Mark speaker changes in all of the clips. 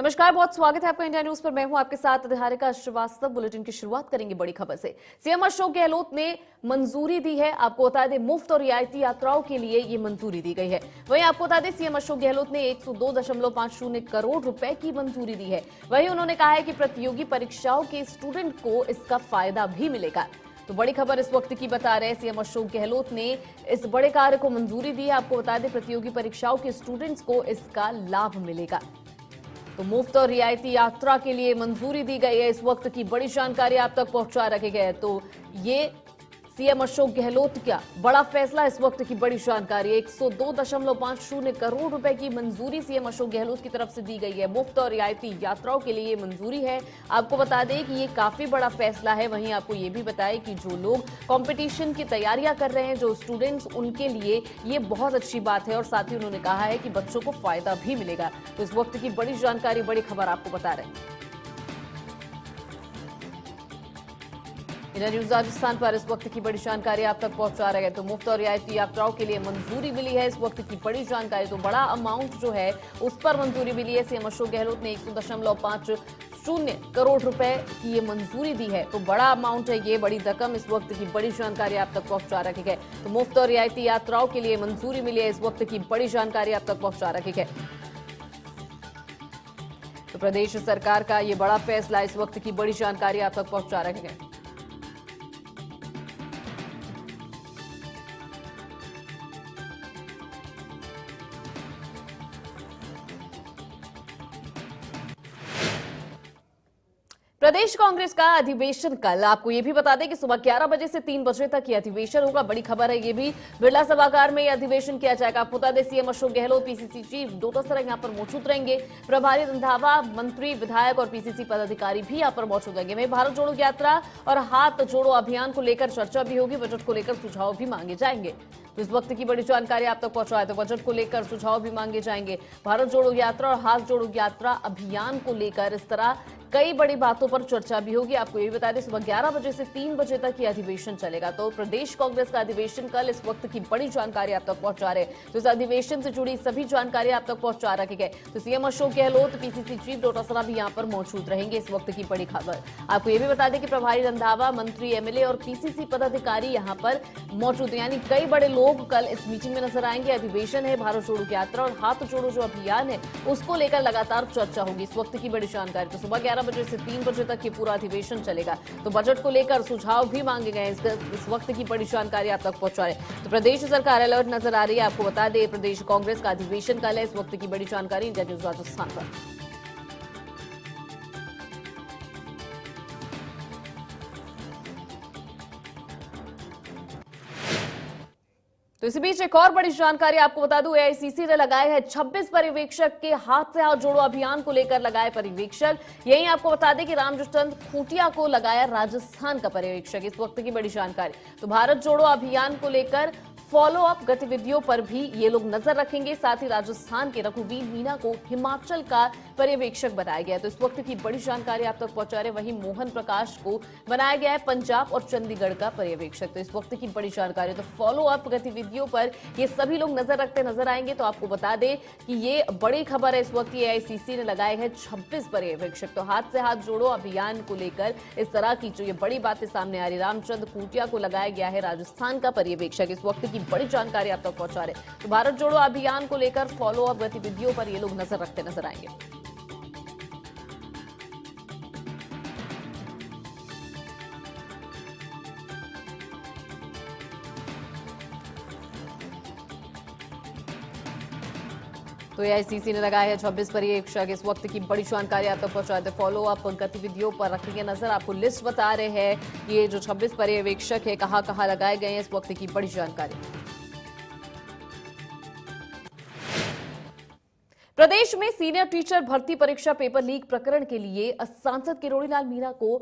Speaker 1: नमस्कार, बहुत स्वागत है आपका इंडिया न्यूज पर। मैं हूं आपके साथ निहारिका श्रीवास्तव। बुलेटिन की शुरुआत करेंगे बड़ी खबर से। सीएम अशोक गहलोत ने मंजूरी दी है। आपको बता दें, मुफ्त और रियायती यात्राओं के लिए ये मंजूरी दी गई है। वहीं आपको बता दें, सीएम अशोक गहलोत ने 102.50 करोड़ रुपए की मंजूरी दी है। वहीं उन्होंने कहा है कि प्रतियोगी परीक्षाओं के स्टूडेंट को इसका फायदा भी मिलेगा। तो बड़ी खबर इस वक्त की बता रहे हैं, सीएम अशोक गहलोत ने इस बड़े कार्य को मंजूरी दी है। आपको बता दें, प्रतियोगी परीक्षाओं के स्टूडेंट्स को इसका लाभ मिलेगा। तो मुफ्त और रियायती यात्रा के लिए मंजूरी दी गई है। इस वक्त की बड़ी जानकारी आप तक पहुंचा रखे गए। तो ये सीएम अशोक गहलोत का बड़ा फैसला, इस वक्त की बड़ी जानकारी। 102.50 करोड़ रुपए की मंजूरी सीएम अशोक गहलोत की तरफ से दी गई है। मुफ्त और रियायती यात्राओं के लिए ये मंजूरी है। आपको बता दें कि ये काफी बड़ा फैसला है। वहीं आपको ये भी बताएं कि जो लोग कंपटीशन की तैयारियां कर रहे हैं, जो स्टूडेंट्स, उनके लिए ये बहुत अच्छी बात है। और साथ ही उन्होंने कहा है कि बच्चों को फायदा भी मिलेगा। तो इस वक्त की बड़ी जानकारी, बड़ी खबर आपको बता रहे हैं। इंडिया न्यूज राजस्थान पर इस वक्त की बड़ी जानकारी आप तक पहुंचा रहे हैं। तो मुफ्त और रियायती यात्राओं के लिए मंजूरी मिली है। इस वक्त की बड़ी जानकारी, तो बड़ा अमाउंट जो है उस पर मंजूरी मिली है। सीएम अशोक गहलोत ने 102.50 करोड़ रुपए की ये मंजूरी दी है। तो बड़ा अमाउंट है, ये बड़ी रकम। इस वक्त की बड़ी जानकारी आप तक पहुंचा रखी है। तो मुफ्त और रियायती यात्राओं के लिए मंजूरी मिली है। इस वक्त की बड़ी जानकारी आप तक पहुंचा रखी है। तो प्रदेश सरकार का ये बड़ा फैसला, इस वक्त की बड़ी जानकारी आप तक पहुंचा रखे हैं। प्रदेश कांग्रेस का अधिवेशन कल। आपको यह भी बता दें कि सुबह 11 बजे से 3 बजे तक ये अधिवेशन होगा। बड़ी खबर है ये भी, बिरला सभागार में यह अधिवेशन किया जाएगा। आपको बता दें, CM Ashok Gehlot, PCC chief Dotasra यहां पर मौजूद रहेंगे। प्रभारी रंधावा, मंत्री, विधायक और पीसीसी पदाधिकारी भी यहां पर मौजूद रहेंगे। वहीं भारत जोड़ो यात्रा और हाथ जोड़ो अभियान को लेकर चर्चा भी होगी। बजट को लेकर सुझाव भी मांगे जाएंगे। तो इस वक्त की बड़ी जानकारी आप तक पहुंचाए। तो बजट को लेकर सुझाव भी मांगे जाएंगे। भारत जोड़ो यात्रा और हाथ जोड़ो यात्रा अभियान को लेकर इस तरह कई बड़ी बातों पर चर्चा भी होगी। आपको ये भी बता दें, सुबह 11 बजे से 3 बजे तक ये अधिवेशन चलेगा। तो प्रदेश कांग्रेस का अधिवेशन कल, इस वक्त की बड़ी जानकारी आप तक पहुंचा रहे हैं। तो इस अधिवेशन से जुड़ी सभी जानकारी आप तक पहुंचा रखे गए। तो CM Ashok Gehlot, PCC chief Dotasra भी यहां पर मौजूद रहेंगे। इस वक्त की बड़ी खबर आपको ये भी बता दें कि प्रभारी रंधावा, मंत्री, एमएलए और पीसीसी पदाधिकारी यहां पर मौजूद हैं। यानी कई बड़े लोग कल इस मीटिंग में नजर आएंगे। अधिवेशन है, भारत जोड़ो यात्रा और हाथ जोड़ो जो अभियान है उसको लेकर लगातार चर्चा होगी। इस वक्त की बड़ी जानकारी, तो सुबह 11 बजे से 3 बजे तक ये पूरा अधिवेशन चलेगा। तो बजट को लेकर सुझाव भी मांगे गए। इस वक्त की बड़ी जानकारी आप तक पहुंचा रहे। तो प्रदेश सरकार अलर्ट नजर आ रही है। आपको बता दें, प्रदेश कांग्रेस का अधिवेशन कल है। इस वक्त की बड़ी जानकारी इंडिया न्यूज राजस्थान पर। तो इसी बीच एक और बड़ी जानकारी आपको बता दूं, एआईसीसी ने लगाए हैं 26 पर्यवेक्षक के हाथ से हाथ जोड़ो अभियान को लेकर लगाए पर्यवेक्षक। यही आपको बता दें कि रामचंद्र खूंटिया को लगाया राजस्थान का पर्यवेक्षक। इस वक्त की बड़ी जानकारी, तो भारत जोड़ो अभियान को लेकर फॉलो अप गतिविधियों पर भी ये लोग नजर रखेंगे। साथ ही राजस्थान के रघुवीर मीणा को हिमाचल का पर्यवेक्षक बनाया गया है। तो इस वक्त की बड़ी जानकारी आप तक पहुंचा रहे। वहीं मोहन प्रकाश को बनाया गया है पंजाब और चंडीगढ़ का पर्यवेक्षक। तो इस वक्त की बड़ी जानकारी, तो फॉलो अप गतिविधियों पर ये सभी लोग नजर रखते नजर आएंगे। तो आपको बता दें कि ये बड़ी खबर है। इस वक्त एआईसीसी ने लगाए हैं 26 पर्यवेक्षक। तो हाथ से हाथ जोड़ो अभियान को लेकर इस तरह की जो ये बड़ी बातें सामने आ रही, रामचंद्र खूंटिया को लगाया गया है राजस्थान का पर्यवेक्षक। इस वक्त की बड़ी जानकारी आप तक पहुंचा रहे। तो भारत जोड़ो अभियान को लेकर फॉलो अप गतिविधियों पर ये लोग नजर रखते नजर आएंगे। तो एआईसीसी ने लगाया है 26 पर्यवेक्षक। इस वक्त की बड़ी जानकारी आप तक पहुंचाए। थे फॉलो अप गतिविधियों पर रखेंगे नजर। आपको लिस्ट बता रहे हैं ये जो 26 पर्यवेक्षक है कहां कहां लगाए गए हैं। इस वक्त की बड़ी जानकारी। प्रदेश में सीनियर टीचर भर्ती परीक्षा पेपर लीक प्रकरण के लिए सांसद किरोड़ीलाल मीणा को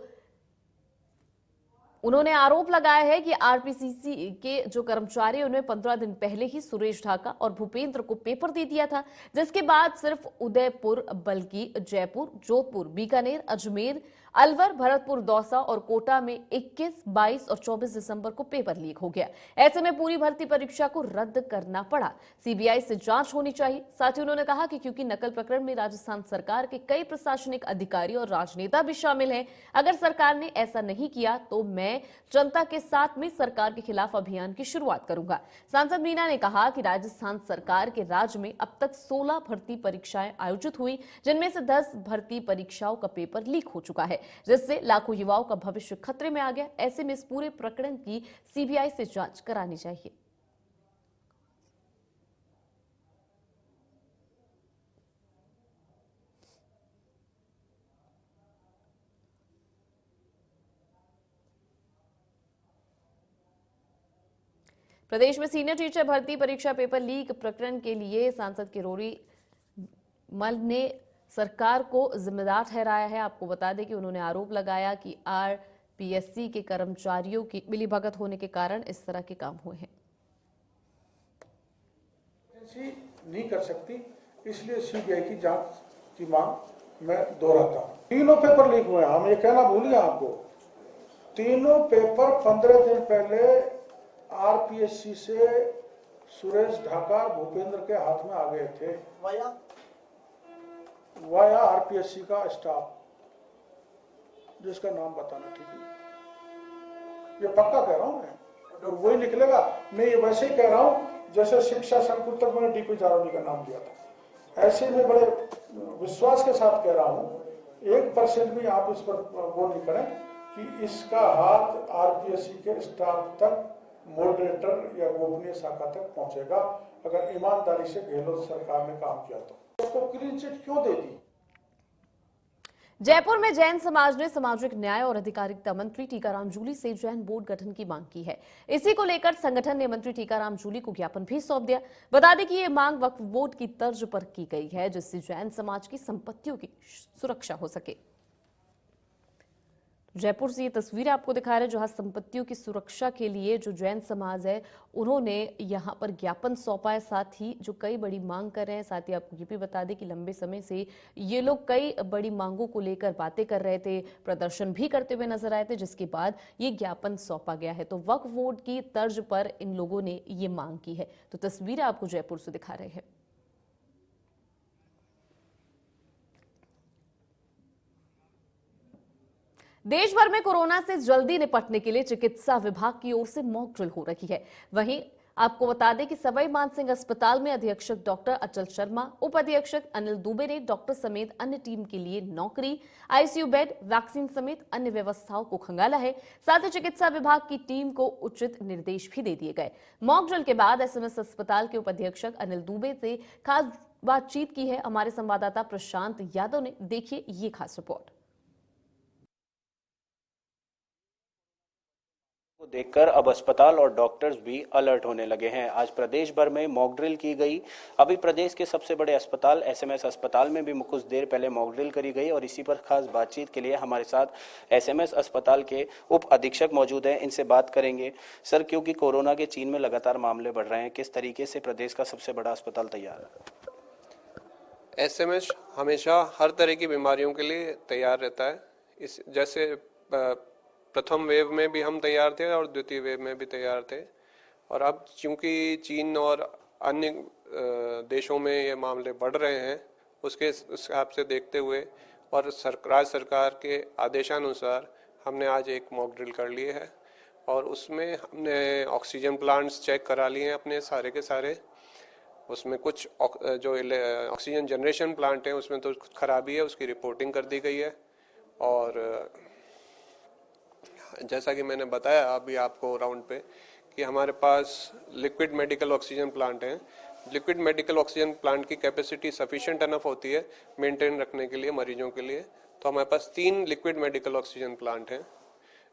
Speaker 1: उन्होंने आरोप लगाया है कि आरपीसीसी के जो कर्मचारी उन्हें 15 दिन पहले ही सुरेश ढाका और भूपेंद्र को पेपर दे दिया था, जिसके बाद सिर्फ उदयपुर बल्कि जयपुर, जोधपुर, बीकानेर, अजमेर, अलवर, भरतपुर, दौसा और कोटा में 21, 22 और 24 दिसंबर को पेपर लीक हो गया। ऐसे में पूरी भर्ती परीक्षा को रद्द करना पड़ा। सीबीआई से जांच होनी चाहिए। साथ ही उन्होंने कहा कि क्योंकि नकल प्रकरण में राजस्थान सरकार के कई प्रशासनिक अधिकारी और राजनेता भी शामिल हैं, अगर सरकार ने ऐसा नहीं किया तो मैं जनता के साथ में सरकार के खिलाफ अभियान की शुरुआत करूंगा। सांसद मीना ने कहा कि राजस्थान सरकार के राज्य में अब तक 16 भर्ती परीक्षाएं आयोजित हुई, जिनमें से 10 भर्ती परीक्षाओं का पेपर लीक हो चुका है, जिससे लाखों युवाओं का भविष्य खतरे में आ गया। ऐसे में इस पूरे प्रकरण की सीबीआई से जांच करानी चाहिए। प्रदेश में सीनियर टीचर भर्ती परीक्षा पेपर लीक प्रकरण के लिए सांसद किरोड़ी मल ने सरकार को जिम्मेदार ठहराया है। आपको बता दें कि उन्होंने आरोप लगाया कि आरपीएससी के कर्मचारियों की मिलीभगत होने के कारण इस तरह के काम हुए हैं।
Speaker 2: नहीं कर सकती, इसलिए सीबीआई की जांच की मांग मैं दोहराता हूं। तीनों पेपर लीक हुए, हम ये कहना भूल गए आपको। तीनों पेपर 15 दिन पहले आरपीएससी से सुरेश ढाका भूपेंद्र के हाथ में आ गए थे, वाया आरपीएससी का स्टाफ, जिसका नाम बताना ठीक है, ये पक्का कह रहा हूं मैं, और वही निकलेगा। मैं ये वैसे ही कह रहा हूं जैसे शिक्षा संकुल तक मैंने डीपी जारौली का नाम दिया था। ऐसे में बड़े विश्वास के साथ कह रहा हूं, 1% भी आप इस पर वो नहीं करें कि इसका हाथ आरपीएससी के स्टाफ तक, मॉडरेटर या गोपनीय शाखा तक पहुंचेगा। अगर ईमानदारी से गहलोत सरकार ने काम किया तो उसको क्लीन चिट क्यों दे दी?
Speaker 1: जयपुर में जैन समाज ने सामाजिक न्याय और अधिकारिता मंत्री टीकाराम जूली से जैन बोर्ड गठन की मांग की है। इसी को लेकर संगठन ने मंत्री टीकाराम जूली को ज्ञापन भी सौंप दिया। बता दें कि ये मांग वक्फ बोर्ड की तर्ज पर की गई है, जिससे जैन समाज की संपत्तियों की सुरक्षा हो सके। जयपुर से ये तस्वीर आपको दिखा रहे हैं, जहां संपत्तियों की सुरक्षा के लिए जो जैन समाज है उन्होंने यहां पर ज्ञापन सौंपा है, साथ ही जो कई बड़ी मांग कर रहे हैं। साथ ही आपको ये भी बता दें कि लंबे समय से ये लोग कई बड़ी मांगों को लेकर बातें कर रहे थे, प्रदर्शन भी करते हुए नजर आए थे, जिसके बाद ये ज्ञापन सौंपा गया है। तो वक्फ बोर्ड की तर्ज पर इन लोगों ने ये मांग की है। तो तस्वीरें आपको जयपुर से दिखा रहे हैं। देश भर में कोरोना से जल्दी निपटने के लिए चिकित्सा विभाग की ओर से मॉक ड्रिल हो रही है। वहीं आपको बता दें कि सवाई मानसिंह अस्पताल में अधीक्षक डॉक्टर अचल शर्मा, उप अधीक्षक अनिल दुबे ने डॉक्टर समेत अन्य टीम के लिए नौकरी, आईसीयू बेड, वैक्सीन समेत अन्य व्यवस्थाओं को खंगाला है। साथ ही चिकित्सा विभाग की टीम को उचित निर्देश भी दे दिए गए। मॉक ड्रिल के बाद एसएमएस अस्पताल के उप अधीक्षक अनिल दुबे से खास बातचीत की है हमारे संवाददाता प्रशांत यादव ने। देखिए ये खास रिपोर्ट।
Speaker 3: को देखकर अब अस्पताल और डॉक्टर्स भी अलर्ट होने लगे हैं। आज प्रदेश भर में मॉक ड्रिल की गई। अभी प्रदेश के सबसे बड़े अस्पताल एसएमएस अस्पताल में भी कुछ देर पहले मॉक ड्रिल करी गई और इसी पर खास बातचीत के लिए हमारे साथ एसएमएस अस्पताल के उप अधीक्षक मौजूद हैं। इनसे बात करेंगे। सर, क्योंकि कोरोना के चीन में लगातार मामले बढ़ रहे हैं, किस तरीके से प्रदेश का सबसे बड़ा अस्पताल तैयार है?
Speaker 4: एसएमएस हमेशा हर तरह की बीमारियों के लिए तैयार रहता है। इस जैसे प्रथम वेव में भी हम तैयार थे और द्वितीय वेव में भी तैयार थे, और अब चूंकि चीन और अन्य देशों में ये मामले बढ़ रहे हैं, उसके हिसाब से देखते हुए और राज्य सरकार के आदेशानुसार हमने आज एक मॉक ड्रिल कर लिए है और उसमें हमने ऑक्सीजन प्लांट्स चेक करा लिए हैं अपने सारे के सारे। उसमें कुछ जो ऑक्सीजन जनरेशन प्लांट हैं उसमें तो खराबी है, उसकी रिपोर्टिंग कर दी गई है। और जैसा कि मैंने बताया अभी आपको राउंड पे कि हमारे पास लिक्विड मेडिकल ऑक्सीजन प्लांट हैं। लिक्विड मेडिकल ऑक्सीजन प्लांट की कैपेसिटी सफिशिएंट इनफ होती है मेंटेन रखने के लिए मरीजों के लिए। तो हमारे पास 3 लिक्विड मेडिकल ऑक्सीजन प्लांट हैं।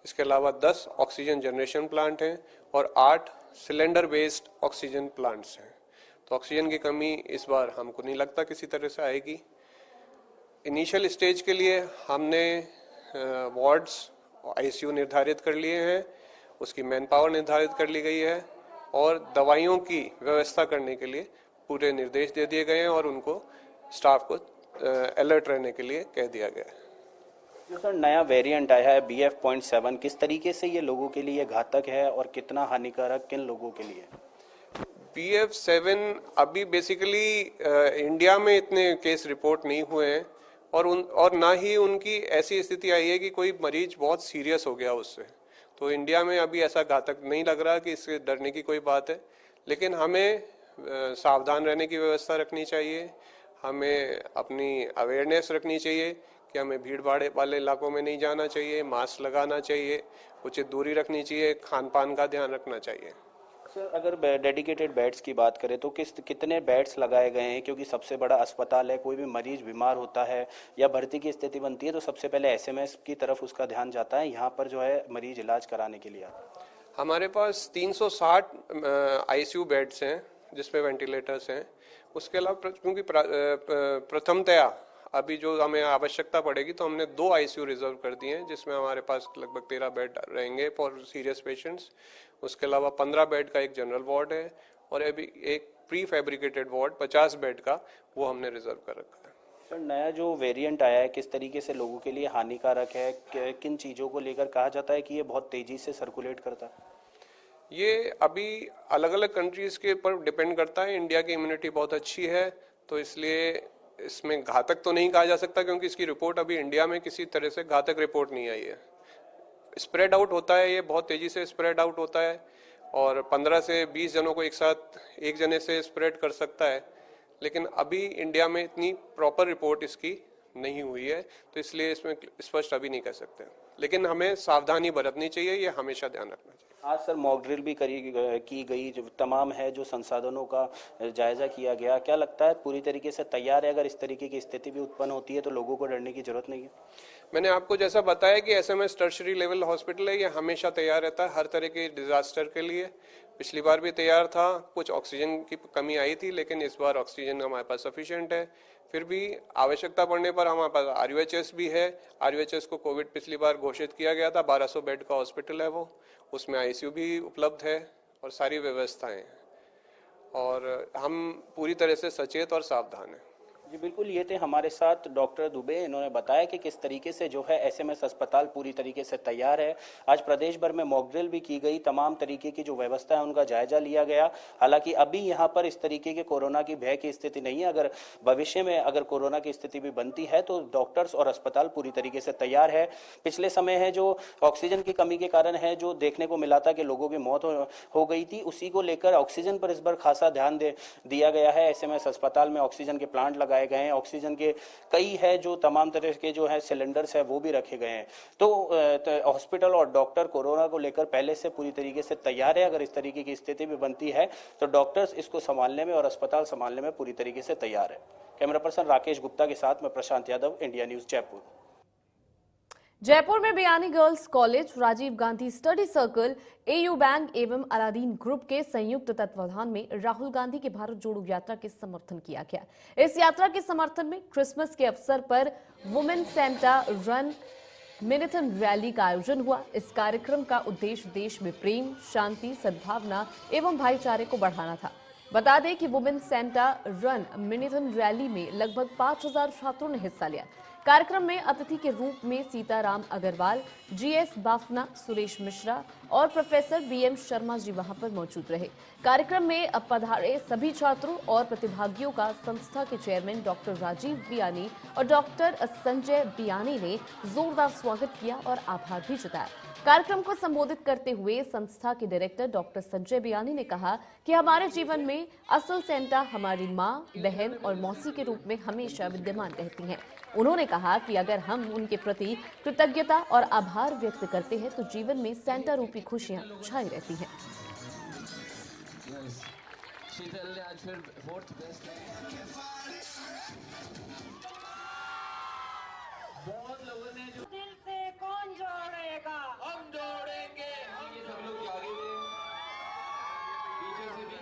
Speaker 4: इसके अलावा 10 ऑक्सीजन जनरेशन प्लांट हैं और 8 सिलेंडर बेस्ड ऑक्सीजन प्लांट्स हैं। तो ऑक्सीजन की कमी इस बार हमको नहीं लगता किसी तरह से आएगी। इनिशियल स्टेज के लिए हमने वार्ड्स आईसीयू निर्धारित कर लिए हैं, उसकी मैन पावर निर्धारित कर ली गई है और दवाइयों की व्यवस्था करने के लिए पूरे निर्देश दे दिए गए हैं और उनको स्टाफ को अलर्ट रहने के लिए कह दिया गया है।
Speaker 3: जो सर नया वेरिएंट आया है BF.7, किस तरीके से ये लोगों के लिए घातक है और कितना हानिकारक किन लोगों के लिए?
Speaker 4: BF.7 अभी बेसिकली इंडिया में इतने केस रिपोर्ट नहीं हुए हैं और ना ही उनकी ऐसी स्थिति आई है कि कोई मरीज बहुत सीरियस हो गया उससे। तो इंडिया में अभी ऐसा घातक नहीं लग रहा कि इससे डरने की कोई बात है, लेकिन हमें सावधान रहने की व्यवस्था रखनी चाहिए। हमें अपनी अवेयरनेस रखनी चाहिए कि हमें भीड़ भाड़ वाले इलाकों में नहीं जाना चाहिए, मास्क लगाना चाहिए, उचित दूरी रखनी चाहिए, खान पान का ध्यान रखना चाहिए।
Speaker 3: सर अगर डेडिकेटेड बेड्स की बात करें तो कितने बेड्स लगाए गए हैं, क्योंकि सबसे बड़ा अस्पताल है, कोई भी मरीज बीमार होता है या भर्ती की स्थिति बनती है तो सबसे पहले SMS की तरफ उसका ध्यान जाता है, यहाँ पर जो है मरीज इलाज कराने के लिए।
Speaker 4: हमारे पास 360 ICU बेड्स हैं जिसमें वेंटिलेटर्स हैं। उसके अलावा क्योंकि प्रथमतया अभी जो हमें आवश्यकता पड़ेगी तो हमने 2 ICU रिजर्व कर दिए हैं जिसमें हमारे पास लगभग 13 बेड रहेंगे फॉर सीरियस पेशेंट्स। उसके अलावा 15 बेड का एक जनरल वार्ड है और अभी एक प्री फैब्रिकेटेड वार्ड 50 बेड का वो हमने रिजर्व कर रखा है।
Speaker 3: सर नया जो वेरिएंट आया है किस तरीके से लोगों के लिए हानिकारक है, किन चीज़ों को लेकर कहा जाता है कि ये बहुत तेजी से सर्कुलेट करता है?
Speaker 4: ये अभी अलग अलग कंट्रीज के ऊपर डिपेंड करता है। इंडिया की इम्यूनिटी बहुत अच्छी है तो इसलिए इसमें घातक तो नहीं कहा जा सकता, क्योंकि इसकी रिपोर्ट अभी इंडिया में किसी तरह से घातक रिपोर्ट नहीं आई है। स्प्रेड आउट होता है, ये बहुत तेजी से स्प्रेड आउट होता है और 15 से 20 जनों को एक साथ एक जने से स्प्रेड कर सकता है, लेकिन अभी इंडिया में इतनी प्रॉपर रिपोर्ट इसकी नहीं हुई है तो इसलिए इसमें स्पष्ट अभी नहीं कह सकते, लेकिन हमें सावधानी बरतनी चाहिए, ये हमेशा ध्यान रखना चाहिए।
Speaker 3: आज सर मॉक ड्रिल भी की गई, जो तमाम है जो संसाधनों का जायजा किया गया, क्या लगता है पूरी तरीके से तैयार है? अगर इस तरीके की स्थिति भी उत्पन्न होती है तो लोगों को डरने की जरूरत नहीं है?
Speaker 4: मैंने आपको जैसा बताया कि SMS टर्शरी लेवल हॉस्पिटल है, ये हमेशा तैयार रहता है हर तरह के डिजास्टर के लिए। पिछली बार भी तैयार था, कुछ ऑक्सीजन की कमी आई थी लेकिन इस बार ऑक्सीजन हमारे पास सफिशिएंट है। फिर भी आवश्यकता पड़ने पर हमारे पास RUHS भी है। RUHS को कोविड पिछली बार घोषित किया गया था, 1200 बेड का हॉस्पिटल है वो, उसमें ICU भी उपलब्ध है और सारी व्यवस्थाएं हैं और हम पूरी तरह से सचेत और सावधान हैं।
Speaker 3: जी बिल्कुल, ये थे हमारे साथ डॉक्टर दुबे। इन्होंने बताया कि किस तरीके से जो है SMS अस्पताल पूरी तरीके से तैयार है। आज प्रदेश भर में मॉक ड्रिल भी की गई, तमाम तरीके की जो व्यवस्था है उनका जायजा लिया गया। हालांकि अभी यहाँ पर इस तरीके के कोरोना की भय की स्थिति नहीं है। अगर भविष्य में अगर कोरोना की स्थिति भी बनती है तो डॉक्टर्स और अस्पताल पूरी तरीके से तैयार है। पिछले समय है जो ऑक्सीजन की कमी के कारण है जो देखने को मिला था कि लोगों की मौत हो गई थी, उसी को लेकर ऑक्सीजन पर इस बार खासा ध्यान दिया गया है। SMS अस्पताल में ऑक्सीजन के प्लांट लगाए गए हैं, ऑक्सीजन के कई है जो तमाम तरह के जो है सिलेंडर्स है वो भी रखे गए हैं। तो हॉस्पिटल और डॉक्टर कोरोना को लेकर पहले से पूरी तरीके से तैयार है। अगर इस तरीके की स्थिति भी बनती है तो डॉक्टर्स इसको संभालने में और अस्पताल संभालने में पूरी तरीके से तैयार है। कैमरा पर्सन राकेश गुप्ता के साथ मैं प्रशांत यादव, इंडिया न्यूज जयपुर।
Speaker 1: जयपुर में Biyani girls college, Rajiv Gandhi study circle, AU bank एवं अलादीन ग्रुप के संयुक्त तत्वावधान में राहुल गांधी के भारत जोड़ो यात्रा के समर्थन किया गया। इस यात्रा के समर्थन में क्रिसमस के अवसर पर women Santa run marathon rally का आयोजन हुआ। इस कार्यक्रम का उद्देश्य देश में प्रेम, शांति, सद्भावना एवं भाईचारे को बढ़ाना था। बता दें कि women Santa run marathon rally में लगभग 5000 छात्रों ने हिस्सा लिया। कार्यक्रम में अतिथि के रूप में सीताराम अग्रवाल, GS बाफना, सुरेश मिश्रा और प्रोफेसर BM शर्मा जी वहां पर मौजूद रहे। कार्यक्रम में पधारे सभी छात्रों और प्रतिभागियों का संस्था के चेयरमैन डॉक्टर राजीव बियानी और डॉक्टर संजय बियानी ने जोरदार स्वागत किया और आभार भी जताया। कार्यक्रम को संबोधित करते हुए संस्था के डायरेक्टर डॉक्टर संजय बियानी ने कहा कि हमारे जीवन में असल सेंटा हमारी माँ, बहन और मौसी के रूप में हमेशा विद्यमान रहती हैं। उन्होंने कहा कि अगर हम उनके प्रति कृतज्ञता और आभार व्यक्त करते हैं तो जीवन में सेंटा रूपी खुशियां छाई रहती हैं।
Speaker 5: बहुत लोगों ने जो दिल से कौन जोड़ेगा, हम जोड़ेंगे, हम ये सब लोग आगे पीछे से भी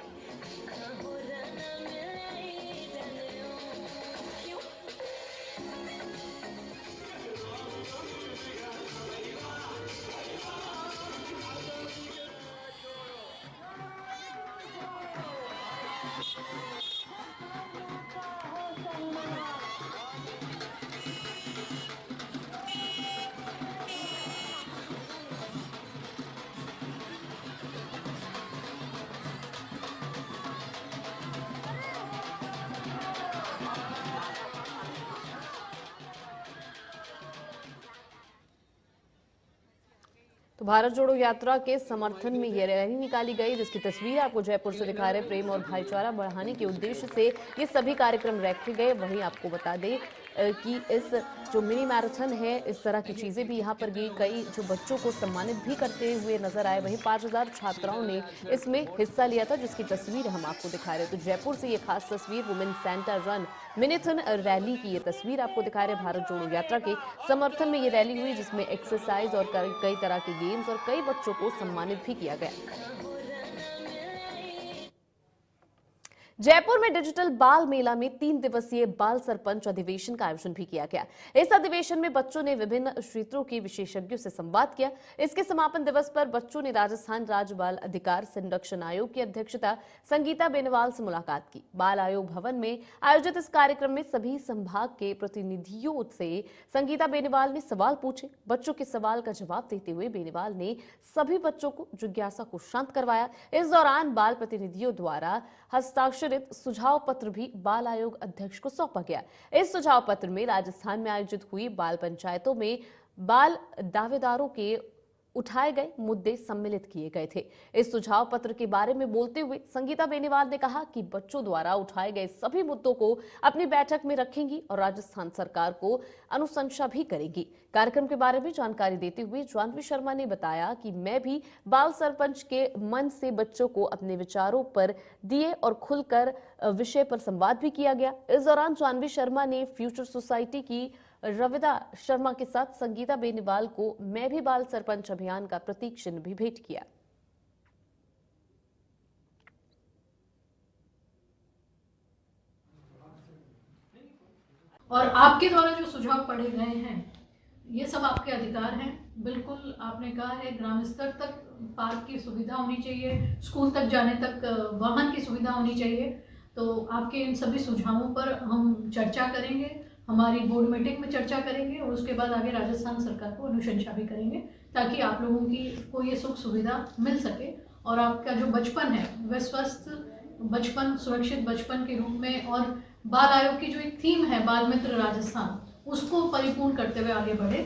Speaker 1: तो भारत जोड़ो यात्रा के समर्थन में ये रैली निकाली गई, जिसकी तस्वीर आपको जयपुर से दिखा रहे। प्रेम और भाईचारा बढ़ाने के उद्देश्य से ये सभी कार्यक्रम रखे गए। वहीं आपको बता दें कि इस जो मिनी मैराथन है, इस तरह की चीजें भी यहाँ पर की कई जो बच्चों को सम्मानित भी करते हुए नजर आए। वहीं 5000 छात्राओं ने इसमें हिस्सा लिया था, जिसकी तस्वीर हम आपको दिखा रहे हैं। तो जयपुर से ये खास तस्वीर वुमेन सेंटर रन मिनीथन रैली की ये तस्वीर आपको दिखा रहे। भारत जोड़ो यात्रा के समर्थन में ये रैली हुई, जिसमें एक्सरसाइज और कई तरह के गेम्स और कई बच्चों को सम्मानित भी किया गया। जयपुर में डिजिटल बाल मेला में 3 दिवसीय बाल सरपंच अधिवेशन का आयोजन भी किया गया। इस अधिवेशन में बच्चों ने विभिन्न क्षेत्रों के विशेषज्ञों से संवाद किया। इसके समापन दिवस पर बच्चों ने राजस्थान राज्य बाल अधिकार संरक्षण आयोग की अध्यक्षता संगीता बेनीवाल से मुलाकात की। बाल आयोग भवन में आयोजित इस कार्यक्रम में सभी संभाग के प्रतिनिधियों से संगीता बेनीवाल ने सवाल पूछे। बच्चों के सवाल का जवाब देते हुए बेनीवाल ने सभी बच्चों को जिज्ञासा को शांत करवाया। इस दौरान बाल प्रतिनिधियों द्वारा हस्ताक्षरित सुझाव पत्र भी बाल आयोग अध्यक्ष को सौंपा गया। इस सुझाव पत्र में राजस्थान में आयोजित हुई बाल पंचायतों में बाल दावेदारों के उठाए गए मुद्दे सम्मिलित किए गए थे। इस सुझाव पत्र के बारे में बोलते हुए संगीता बेनीवाल ने कहा कि बच्चों द्वारा उठाए गए सभी मुद्दों को अपनी बैठक में रखेंगी और राजस्थान सरकार को अनुशंसा भी करेंगी। कार्यक्रम के बारे में जानकारी देते हुए जाह्नवी शर्मा ने बताया कि मैं भी बाल सरपंच के मन से बच्चों को अपने विचारों पर दिए और खुलकर विषय पर संवाद भी किया गया। इस दौरान जाह्नवी शर्मा ने फ्यूचर सोसाइटी की रविदा शर्मा के साथ संगीता बेनीवाल को मैं भी बाल सरपंच अभियान का प्रतीक चिन्ह भी भेंट किया।
Speaker 6: और आपके द्वारा जो सुझाव पढ़े गए हैं, ये सब आपके अधिकार हैं। बिल्कुल आपने कहा है ग्राम स्तर तक पार्क की सुविधा होनी चाहिए, स्कूल तक जाने तक वाहन की सुविधा होनी चाहिए। तो आपके इन सभी सुझावों पर हम चर्चा करेंगे, हमारी बोर्ड मीटिंग में चर्चा करेंगे और उसके बाद आगे राजस्थान सरकार को अनुशंसा भी करेंगे, ताकि आप लोगों की को ये सुख सुविधा मिल सके और आपका जो बचपन है वह स्वस्थ बचपन, सुरक्षित बचपन के रूप में, और बाल आयोग की जो एक थीम है बाल मित्र राजस्थान, उसको परिपूर्ण करते हुए आगे बढ़े।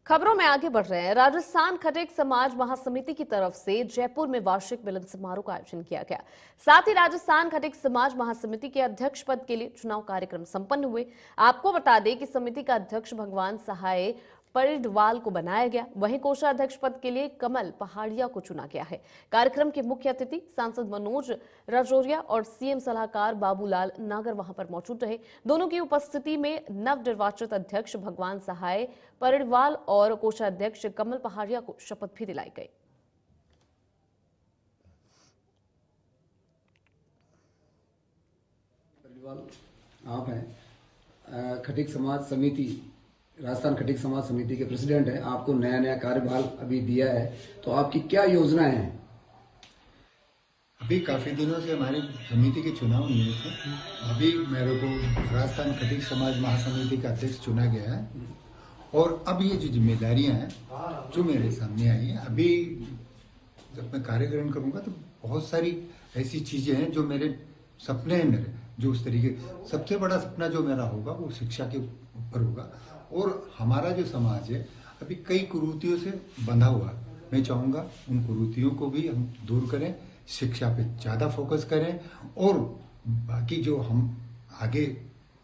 Speaker 1: खबरों में आगे बढ़ रहे हैं। राजस्थान खटेक समाज महासमिति की तरफ से जयपुर में वार्षिक मिलन समारोह का आयोजन किया गया। साथ ही राजस्थान खटेक समाज महासमिति के अध्यक्ष पद के लिए चुनाव कार्यक्रम संपन्न हुए। आपको बता दें कि समिति का अध्यक्ष भगवान सहाय परिडवाल को बनाया गया। वहीं कोषाध्यक्ष पद के लिए कमल पहाड़िया को चुना गया है। कार्यक्रम के मुख्य अतिथि सांसद मनोज राजौरिया और सीएम सलाहकार बाबूलाल नागर वहां पर मौजूद रहे। दोनों की उपस्थिति में नवनिर्वाचित अध्यक्ष भगवान सहाय परिडवाल और कोषाध्यक्ष कमल पहाड़िया को शपथ भी दिलाई गई।
Speaker 7: आप हैं खटीक समाज समिति, राजस्थान खटीक समाज समिति के प्रेसिडेंट हैं। आपको नया नया कार्यभार अभी दिया है, तो आपकी क्या योजनाएं हैं?
Speaker 8: अभी काफ़ी दिनों से हमारी समिति के चुनाव नहीं हुए थे। अभी मेरे को राजस्थान खटीक समाज महासमिति का अध्यक्ष चुना गया है और अब ये जो जिम्मेदारियां हैं जो मेरे सामने आई हैं, अभी जब मैं कार्य ग्रहण करूँगा तो बहुत सारी ऐसी चीज़ें हैं जो मेरे सपने हैं, मेरे जो उस तरीके सबसे बड़ा सपना जो मेरा होगा वो शिक्षा के ऊपर होगा। और हमारा जो समाज है अभी कई कुरीतियों से बंधा हुआ है। मैं चाहूँगा उन कुरीतियों को भी हम दूर करें, शिक्षा पे ज़्यादा फोकस करें और बाकी जो हम आगे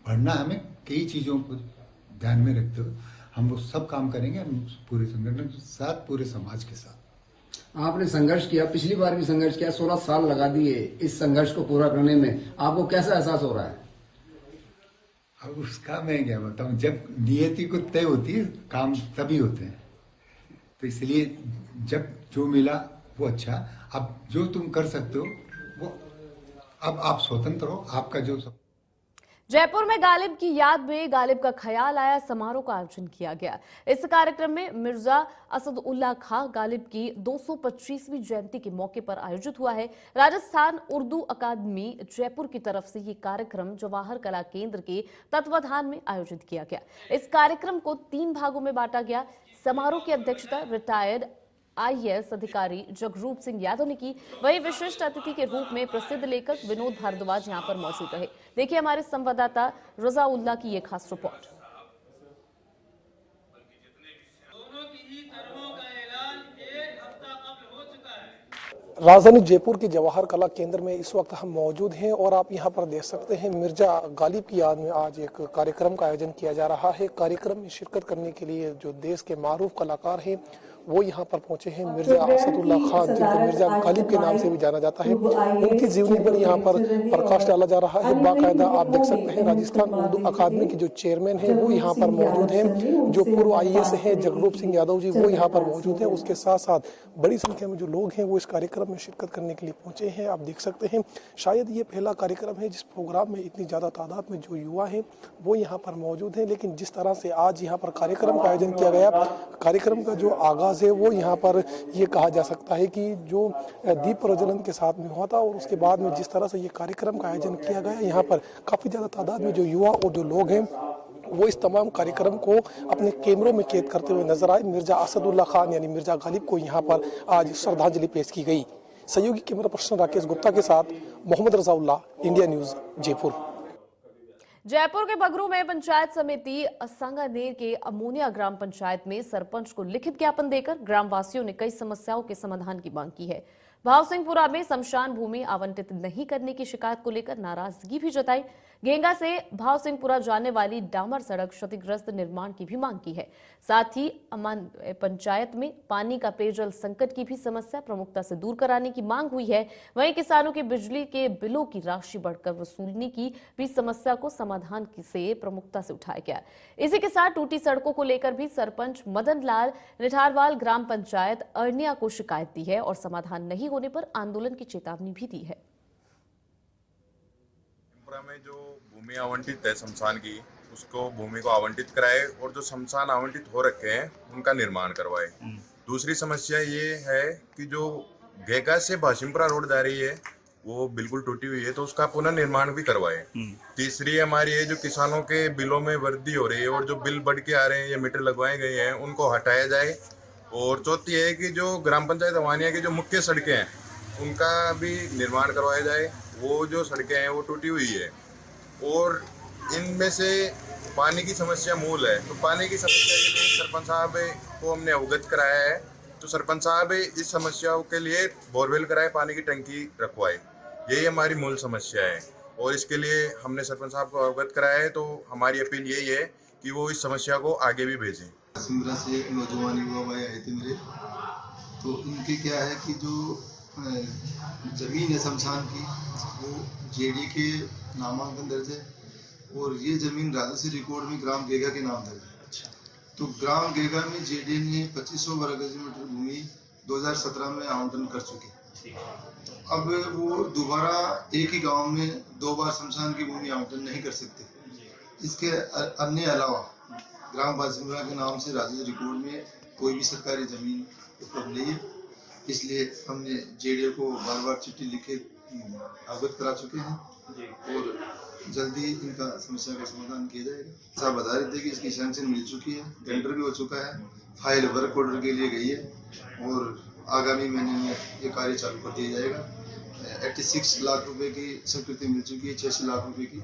Speaker 8: बढ़ना, हमें कई चीज़ों को ध्यान में रखते हुए हम वो सब काम करेंगे, हम पूरे संगठन के साथ, पूरे समाज के साथ।
Speaker 7: आपने संघर्ष किया, पिछली बार भी संघर्ष किया, 16 साल लगा दिए इस संघर्ष को पूरा करने में। आपको कैसा एहसास हो रहा है?
Speaker 8: अब उसका मैं क्या बताऊं, जब नियति को तय होती है काम तभी होते हैं, तो इसलिए जब जो मिला वो अच्छा। अब जो तुम कर सकते हो वो अब आप स्वतंत्र हो, आपका जो सब।
Speaker 1: जयपुर में गालिब की याद में गालिब का ख्याल आया समारोह का आयोजन किया गया। इस कार्यक्रम में मिर्जा असदुल्ला खां गालिब की 225वीं जयंती के मौके पर आयोजित हुआ है। राजस्थान उर्दू अकादमी जयपुर की तरफ से ये कार्यक्रम जवाहर कला केंद्र के तत्वाधान में आयोजित किया गया। इस कार्यक्रम को 3 भागों में बांटा गया। समारोह की अध्यक्षता रिटायर्ड आईएएस अधिकारी जगरूप सिंह यादव ने की। वहीं विशिष्ट अतिथि के रूप में प्रसिद्ध लेखक विनोद भारद्वाज यहां पर मौजूद रहे। देखिए हमारे संवाददाता रजाउल्लाह की ये खास रिपोर्ट।
Speaker 5: दोनों की ही धर्मों का
Speaker 2: राजधानी जयपुर के जवाहर कला केंद्र में इस वक्त हम मौजूद हैं और आप यहां पर देख सकते हैं मिर्जा गालिब की याद में आज एक कार्यक्रम का आयोजन किया जा रहा है। कार्यक्रम में शिरकत करने के लिए जो देश के मारूफ कलाकार हैं वो यहां पर पहुंचे हैं। मिर्जा असदुल्ला खान, जिनको मिर्जा गालिब के नाम से भी जाना जाता है, उनकी जीवनी पर यहां पर प्रकाश डाला जा रहा है। बाकायदा आप देख सकते हैं राजस्थान उर्दू अकादमी के जो चेयरमैन हैं वो यहां पर मौजूद हैं। जो पूर्व IAS हैं जगरूप सिंह यादव जी, वो यहां पर मौजूद हैं। उसके साथ साथ बड़ी संख्या में जो लोग हैं वो इस कार्यक्रम में शिरकत करने के लिए पहुंचे हैं। आप देख सकते हैं शायद ये पहला कार्यक्रम है जिस प्रोग्राम में इतनी ज्यादा तादाद में जो युवा हैं वो यहाँ पर मौजूद हैं। लेकिन जिस तरह से आज यहाँ पर कार्यक्रम का आयोजन किया गया, कार्यक्रम का जो आगाज है वो यहाँ पर ये कहा जा सकता है कि जो दीप प्रज्वलन के साथ में हुआ था और उसके बाद में जिस तरह से ये कार्यक्रम का आयोजन किया गया, यहाँ पर काफी ज्यादा तादाद में जो युवा और जो लोग हैं वो इस तमाम कार्यक्रम को अपने कैमरों में कैद करते हुए नजर आए। मिर्जा असदुल्ला खान यानी मिर्जा गालिब को यहाँ पर आज श्रद्धांजलि पेश की गई। सहयोगी कैमरा पर्सन राकेश गुप्ता के साथ मोहम्मद रजाउल्ला, इंडिया न्यूज, जयपुर।
Speaker 1: जयपुर के बगरू में पंचायत समिति सांगानेर के अमोनिया ग्राम पंचायत में सरपंच को लिखित ज्ञापन देकर ग्रामवासियों ने कई समस्याओं के समाधान की मांग की है। भावसिंहपुरा में शमशान भूमि आवंटित नहीं करने की शिकायत को लेकर नाराजगी भी जताई। गेंगा से भावसिंहपुरा जाने वाली डामर सड़क क्षतिग्रस्त निर्माण की भी मांग की है। साथ ही अमान पंचायत में पानी का पेयजल संकट की भी समस्या प्रमुखता से दूर कराने की मांग हुई है। वहीं किसानों के बिजली के बिलों की राशि बढ़कर वसूलने की भी समस्या को समाधान से प्रमुखता से उठाया गया। इसी के साथ टूटी सड़कों को लेकर भी सरपंच मदन लाल निठारवाल ग्राम पंचायत अरनिया को शिकायत दी है और समाधान नहीं होने पर आंदोलन की चेतावनी भी दी है।
Speaker 9: में जो भूमि आवंटित है शमशान की, उसको भूमि को आवंटित कराए और जो शमशान आवंटित हो रखे हैं उनका निर्माण करवाए। दूसरी समस्या ये है कि जो गेगा से भावसिंहपुरा रोड जा रही है वो बिल्कुल टूटी हुई है, तो उसका पुनर्निर्माण भी करवाए। तीसरी हमारी है जो किसानों के बिलों में वृद्धि हो रही है और जो बिल बढ़ के आ रहे हैं, ये मीटर लगवाए गए हैं, उनको हटाया जाए। और चौथी है कि जो ग्राम पंचायत अवानिया की जो मुख्य सड़कें हैं उनका भी निर्माण करवाया जाए। वो जो सड़कें हैं वो टूटी हुई है और इनमें से पानी की समस्या मूल है। तो पानी की समस्या के लिए सरपंच साहब को हमने अवगत कराया है। तो सरपंच साहब इस समस्याओं के लिए बोरवेल कराए, पानी की टंकी रखवाए। यही हमारी मूल समस्या है और इसके लिए हमने सरपंच साहब को अवगत कराया है। तो हमारी अपील यही है कि वो इस समस्या को आगे भी भेजें।
Speaker 10: सिमरा से एक नौजवान युवा भाई आए थे मेरे, तो इनके क्या है कि जो ज़मीन है शमशान की वो JD के नामांकन दर्ज है और ये ज़मीन राजस्व रिकॉर्ड में ग्राम गेगा के नाम दर्ज है। तो ग्राम गेगा में JD ने 2500 वर्ग मीटर भूमि 2017 में आवंटन कर चुकी। अब वो दोबारा एक ही गांव में 2 बार शमशान की भूमि आवंटन नहीं कर सकते। इसके अन्य अलावा ग्राम भावसिंहपुरा के नाम से राजस्व रिकॉर्ड में कोई भी सरकारी ज़मीन उपलब्ध नहीं है। इसलिए हमने JD को बार बार चिट्ठी लिखे अवगत करा चुके हैं और जल्दी इनका समस्या का समाधान किया जाएगा। साहब बता रहे थे कि इसकी सैंक्शन मिल चुकी है, टेंडर भी हो चुका है, फाइल वर्क ऑर्डर के लिए गई है और आगामी महीने में ये कार्य चालू कर दिया जाएगा। 86 लाख रुपए की स्वीकृति मिल चुकी है, 86 लाख रुपए की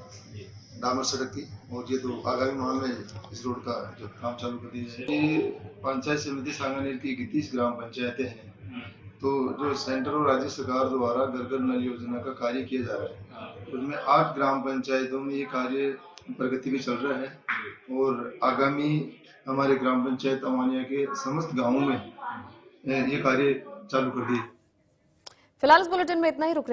Speaker 10: डामर सड़क की, और ये तो आगामी माह में इस रोड का जो काम चालू कर दिया जाएगा। ये पंचायत समिति सांगानेर की 31 ग्राम पंचायतें हैं। तो जो सेंटर और राज्य सरकार द्वारा घर घर नल योजना का कार्य किया जा रहा है, उसमें 8 ग्राम पंचायतों में ये कार्य प्रगति में चल रहा है और आगामी हमारे ग्राम पंचायत अवानिया के समस्त गांवों में ये कार्य चालू कर दिए।
Speaker 1: फिलहाल इस बुलेटिन में इतना ही। रुक रहे